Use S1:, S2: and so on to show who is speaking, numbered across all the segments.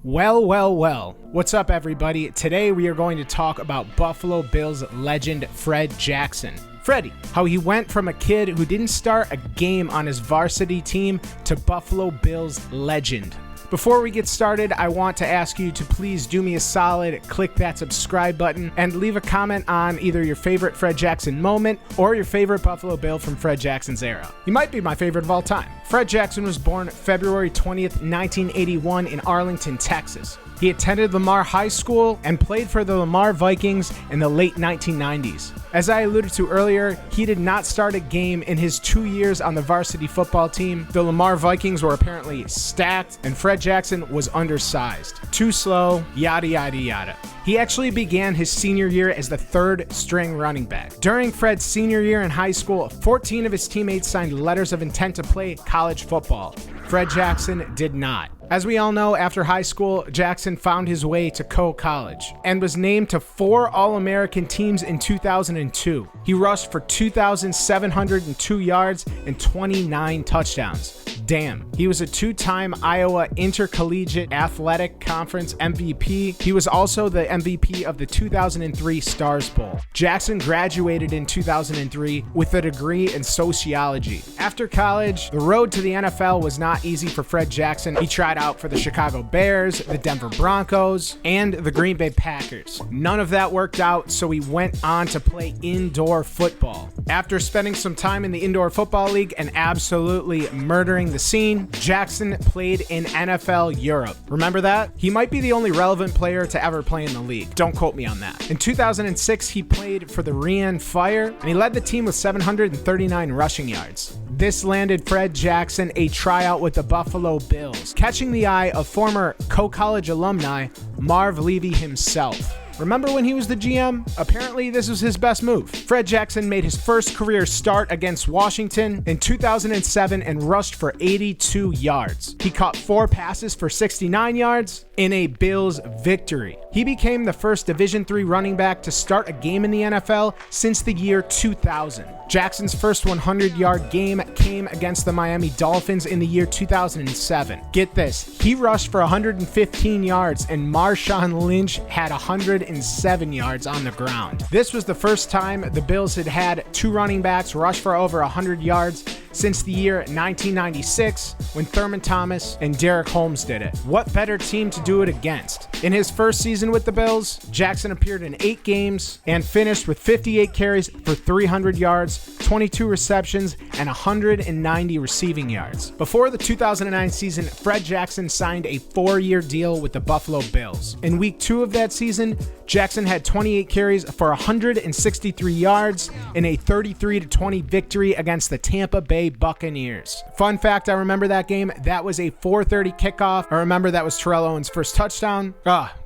S1: Well. What's up, everybody? Today we are going to talk about Buffalo Bills legend Fred Jackson. Freddie, how he went from a kid who didn't start a game on his varsity team to Buffalo Bills legend. Before we get started, I want to ask you to please do me a solid, click that subscribe button, and leave a comment on either your favorite Fred Jackson moment or your favorite Buffalo Bill from Fred Jackson's era. He might be my favorite of all time. Fred Jackson was born February 20th, 1981 in Arlington, Texas. He attended Lamar High School and played for the Lamar Vikings in the late 1990s. As I alluded to earlier, he did not start a game in his 2 years on the varsity football team. The Lamar Vikings were apparently stacked, and Fred Jackson was undersized. Too slow, yada yada yada. He actually began his senior year as the third string running back. During Fred's senior year in high school, 14 of his teammates signed letters of intent to play college football. Fred Jackson did not. As we all know, after high school, Jackson found his way to College and was named to 4 All-American teams in 2002. He rushed for 2,702 yards and 29 touchdowns. Damn. He was a 2-time Iowa Intercollegiate Athletic Conference MVP. He was also the MVP of the 2003 Stars Bowl. Jackson graduated in 2003 with a degree in sociology. After college, the road to the NFL was not easy for Fred Jackson. He tried out for the Chicago Bears, the Denver Broncos, and the Green Bay Packers. None of that worked out, so he went on to play indoor football. After spending some time in the Indoor Football League and absolutely murdering the scene, Jackson played in NFL Europe. Remember that? He might be the only relevant player to ever play in the league. Don't quote me on that. In 2006, he played for the Rian Fire, and he led the team with 739 rushing yards. This landed Fred Jackson a tryout with the Buffalo Bills, catching the eye of former college alumni Marv Levy himself. Remember when he was the GM? Apparently, this was his best move. Fred Jackson made his first career start against Washington in 2007 and rushed for 82 yards. He caught 4 passes for 69 yards in a Bills victory. He became the first Division III running back to start a game in the NFL since the year 2000. Jackson's first 100-yard game came against the Miami Dolphins in the year 2007. Get this, he rushed for 115 yards and Marshawn Lynch had 107 yards on the ground. This was the first time the Bills had 2 running backs rush for over 100 yards since the year 1996 when Thurman Thomas and Derrick Holmes did it. What better team to do it against? In his first season with the Bills, Jackson appeared in 8 games and finished with 58 carries for 300 yards, 22 receptions, and 190 receiving yards. Before the 2009 season, Fred Jackson signed a 4-year deal with the Buffalo Bills. In week 2 of that season, Jackson had 28 carries for 163 yards in a 33-20 victory against the Tampa Bay Buccaneers. Fun fact, I remember that game. That was a 4:30 kickoff. I remember that was Terrell Owens' first touchdown.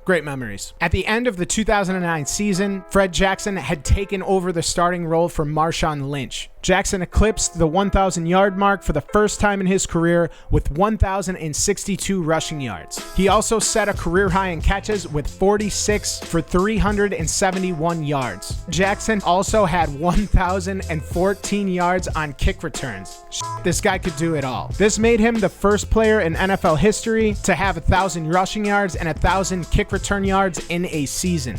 S1: Great memories. At the end of the 2009 season, Fred Jackson had taken over the starting role for Marshawn Lynch. Jackson eclipsed the 1,000-yard mark for the first time in his career with 1,062 rushing yards. He also set a career high in catches with 46 for 371 yards. Jackson also had 1,014 yards on kick returns. This guy could do it all. This made him the first player in NFL history to have 1,000 rushing yards and 1,000 kick return yards in a season.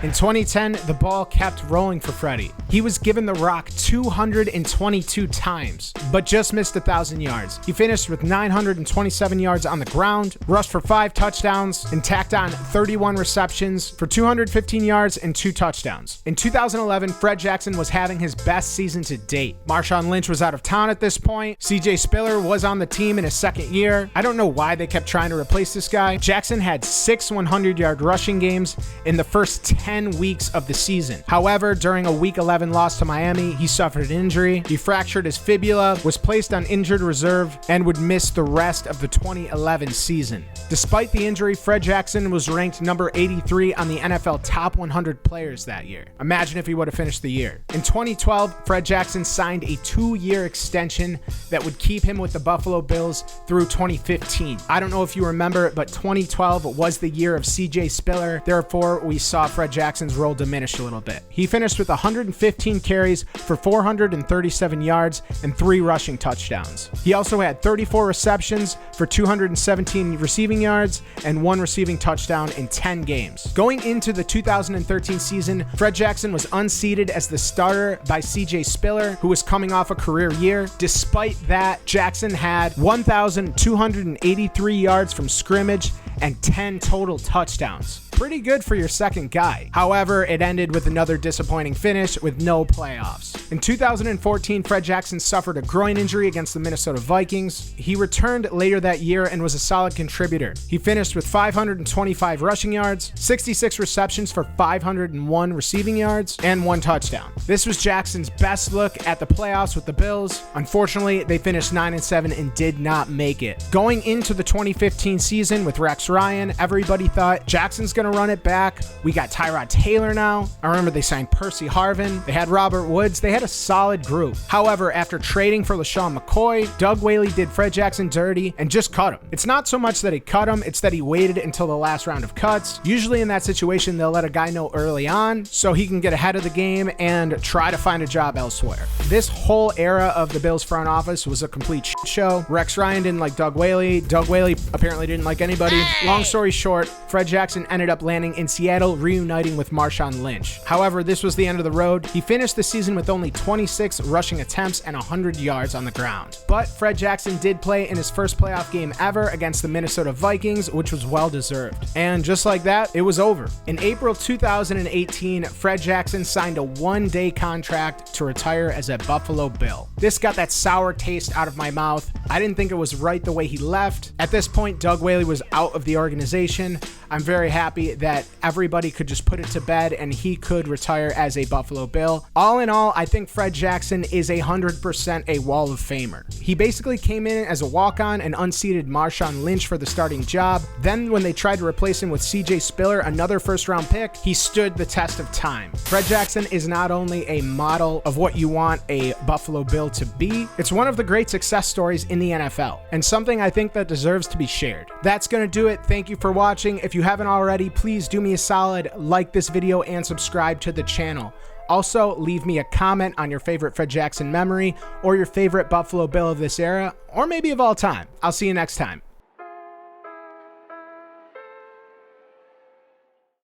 S1: In 2010, the ball kept rolling for Freddie. He was given the rock 222 times, but just missed 1,000 yards. He finished with 927 yards on the ground, rushed for 5 touchdowns, and tacked on 31 receptions for 215 yards and 2 touchdowns. In 2011, Fred Jackson was having his best season to date. Marshawn Lynch was out of town at this point. CJ Spiller was on the team in his second year. I don't know why they kept trying to replace this guy. Jackson had 6 100-yard rushing games in the first 10 weeks of the season. However, during a Week 11 loss to Miami, he suffered an injury. He fractured his fibula, was placed on injured reserve, and would miss the rest of the 2011 season. Despite the injury, Fred Jackson was ranked number 83 on the NFL top 100 players that year. Imagine if he would have finished the year. In 2012, Fred Jackson signed a 2-year extension that would keep him with the Buffalo Bills through 2015. I don't know if you remember, but 2012 was the year of CJ Spiller. Therefore, we saw Fred Jackson Jackson's role diminished a little bit. He finished with 115 carries for 437 yards and 3 rushing touchdowns. He also had 34 receptions for 217 receiving yards and 1 receiving touchdown in 10 games. Going into the 2013 season, Fred Jackson was unseated as the starter by CJ Spiller, who was coming off a career year. Despite that, Jackson had 1,283 yards from scrimmage and 10 total touchdowns. Pretty good for your second guy. However, it ended with another disappointing finish with no playoffs. In 2014, Fred Jackson suffered a groin injury against the Minnesota Vikings. He returned later that year and was a solid contributor. He finished with 525 rushing yards, 66 receptions for 501 receiving yards, and 1 touchdown. This was Jackson's best look at the playoffs with the Bills. Unfortunately, they finished 9-7 and did not make it. Going into the 2015 season with Rex Ryan, everybody thought Jackson's going to run it back. We got Tyrod Taylor now. I remember they signed Percy Harvin. They had Robert Woods. They had a solid group. However, after trading for LaShawn McCoy, Doug Whaley did Fred Jackson dirty and just cut him. It's not so much that he cut him, it's that he waited until the last round of cuts. Usually in that situation, they'll let a guy know early on so he can get ahead of the game and try to find a job elsewhere. This whole era of the Bills front office was a complete shit show. Rex Ryan didn't like Doug Whaley. Doug Whaley apparently didn't like anybody. Long story short, Fred Jackson ended up landing in Seattle, reuniting with Marshawn Lynch. However, this was the end of the road. He finished the season with only 26 rushing attempts and 100 yards on the ground. But Fred Jackson did play in his first playoff game ever against the Minnesota Vikings, which was well deserved. And just like that, it was over. In April 2018, Fred Jackson signed a 1-day contract to retire as a Buffalo Bill. This got that sour taste out of my mouth. I didn't think it was right the way he left. At this point, Doug Whaley was out of the organization. I'm very happy that everybody could just put it to bed and he could retire as a Buffalo Bill. All in all, I think Fred Jackson is 100% a Wall of Famer. He basically came in as a walk-on and unseated Marshawn Lynch for the starting job. Then when they tried to replace him with CJ Spiller, another first-round pick, he stood the test of time. Fred Jackson is not only a model of what you want a Buffalo Bill to be, it's one of the great success stories in the NFL, and something I think that deserves to be shared. That's going to do it. Thank you for watching. If you haven't already, please do me a solid, like this video and subscribe to the channel. Also, leave me a comment on your favorite Fred Jackson memory or your favorite Buffalo Bill of this era, or maybe of all time. I'll see you next time.